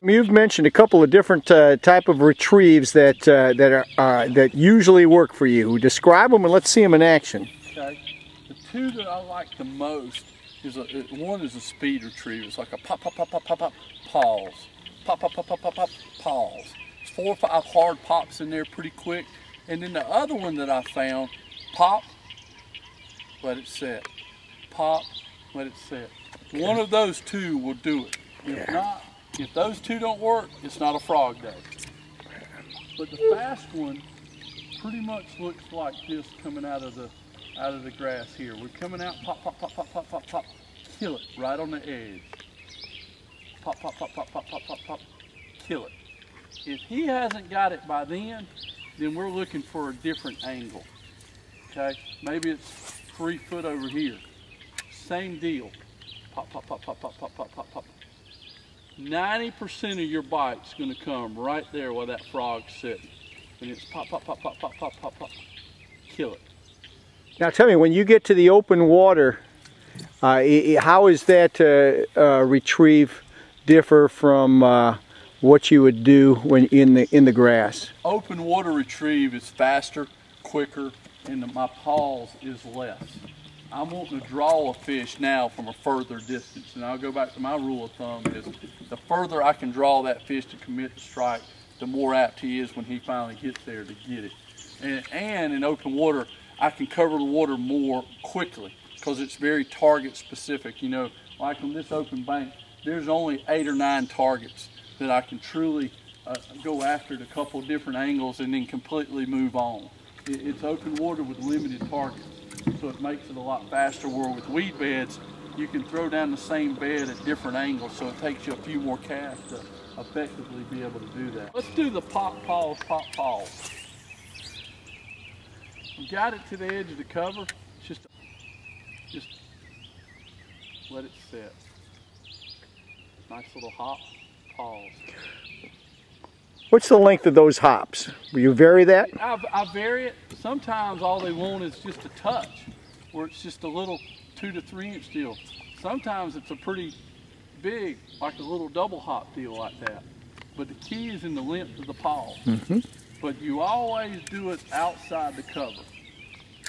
You've mentioned a couple of different type of retrieves that usually work for you. Describe them and let's see them in action. Okay, the two that I like the most is one is a speed retrieve. It's like a pop, pop, pop, pop, pop, pop, pause, pop, pop, pop, pop, pop, pop, pause. It's 4 or 5 hard pops in there pretty quick. And then the other one that I found, pop, let it set, pop, let it set. Okay. One of those two will do it. If not, if those two don't work, it's not a frog day. But the fast one pretty much looks like this coming out of the grass here. We're coming out, pop, pop, pop, pop, pop, pop, pop, kill it right on the edge. Pop, pop, pop, pop, pop, pop, pop, pop, kill it. If he hasn't got it by then we're looking for a different angle. Okay, maybe it's 3 foot over here. Same deal. Pop, pop, pop, pop, pop, pop, pop, pop, pop. 90% of your bite's going to come right there where that frog's sitting. And it's pop, pop, pop, pop, pop, pop, pop, pop. Kill it. Now tell me, when you get to the open water, how is that retrieve differ from what you would do when in the grass? Open water retrieve is faster, quicker, and my pause is less. I'm wanting to draw a fish now from a further distance, and I'll go back to my rule of thumb is the further I can draw that fish to commit the strike, the more apt he is when he finally gets there to get it. And in open water, I can cover the water more quickly because it's very target specific. You know, like on this open bank, there's only 8 or 9 targets that I can truly go after at a couple of different angles and then completely move on. It's open water with limited targets, so it makes it a lot faster, where with weed beds, you can throw down the same bed at different angles, so it takes you a few more casts to effectively be able to do that. Let's do the pop, pause, pop, pause. You got it to the edge of the cover, just let it set. Nice little hop, pause. What's the length of those hops? Will you vary that? I vary it. Sometimes all they want is just a touch, where it's just a little 2 to 3 inch deal. Sometimes it's a pretty big, like a little double hop deal like that. But the key is in the length of the pause. But you always do it outside the cover.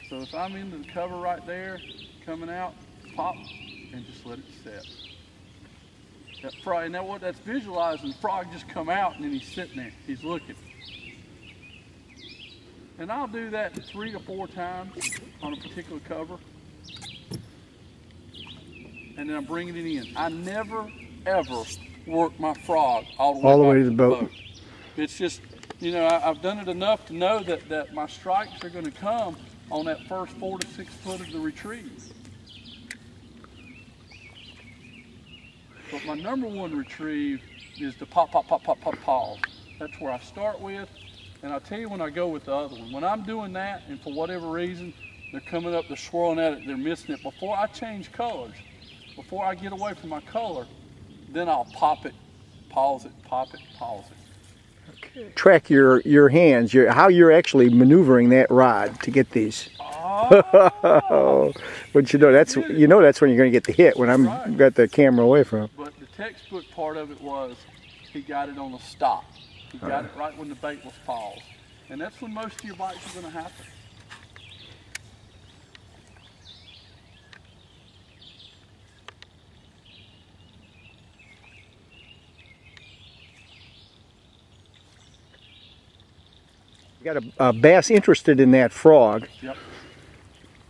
So if I'm into the cover right there, coming out, pop, and just let it set. That frog, and what that's visualizing, the frog just come out and then he's sitting there, he's looking. And I'll do that 3 to 4 times on a particular cover. And then I'm bringing it in. I never, ever work my frog all the way to the boat. It's just, you know, I've done it enough to know that my strikes are going to come on that first 4 to 6 foot of the retrieve. But my #1 retrieve is the pop, pop, pop, pop, pop, pause. That's where I start with, and I'll tell you when I go with the other one. When I'm doing that, and for whatever reason, they're coming up, they're swirling at it, they're missing it, before I change colors, before I get away from my color, then I'll pop it, pause it, pop it, pause it. Okay. Track your hands, how you're actually maneuvering that rod to get these. Oh. But you know that's when you're going to get the hit when I'm got the camera away from him. But the textbook part of it was he got it on a stop. He got it right when the bait was paused, and that's when most of your bites are going to happen. You got a bass interested in that frog. Yep.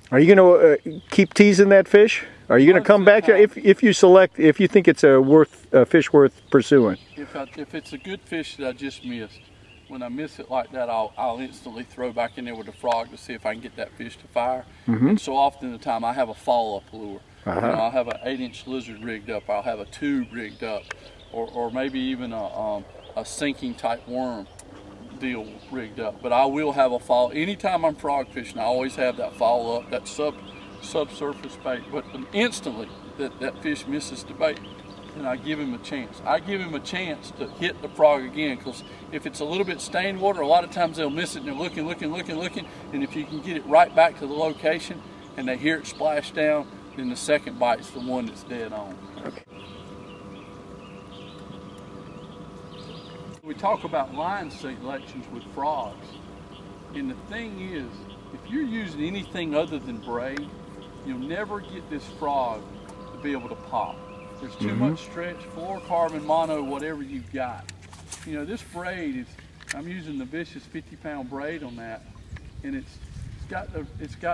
Are you going to keep teasing that fish? Are you going to come back if you think it's a fish worth pursuing? If it's a good fish that I just missed, when I miss it like that, I'll instantly throw back in there with the frog to see if I can get that fish to fire. And so often the time I have a follow-up lure. You know, I'll have an 8-inch lizard rigged up. I'll have a tube rigged up, or maybe even a sinking type worm deal rigged up. But I will have a follow. Anytime I'm frog fishing, I always have that follow up, that subsurface bait. But instantly that fish misses the bait, and I give him a chance. I give him a chance to hit the frog again, because if it's a little bit stained water, a lot of times they'll miss it and they're looking, and if you can get it right back to the location and they hear it splash down, then the second bite's the one that's dead on. Okay. We talk about line selections with frogs, and the thing is, if you're using anything other than braid, you'll never get this frog to be able to pop. There's too much stretch, fluorocarbon, mono, whatever you've got. You know, this braid is, I'm using the Vicious 50-pound braid on that, and it's got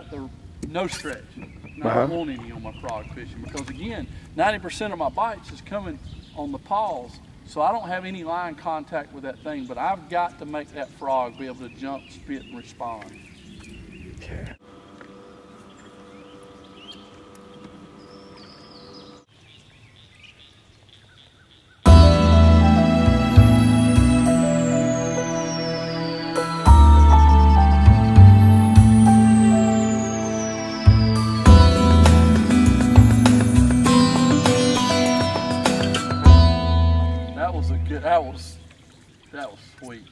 the no stretch. And I don't want any on my frog fishing because, again, 90% of my bites is coming on the paws, so I don't have any line contact with that thing, but I've got to make that frog be able to jump, spit, and respond. Okay. That was sweet.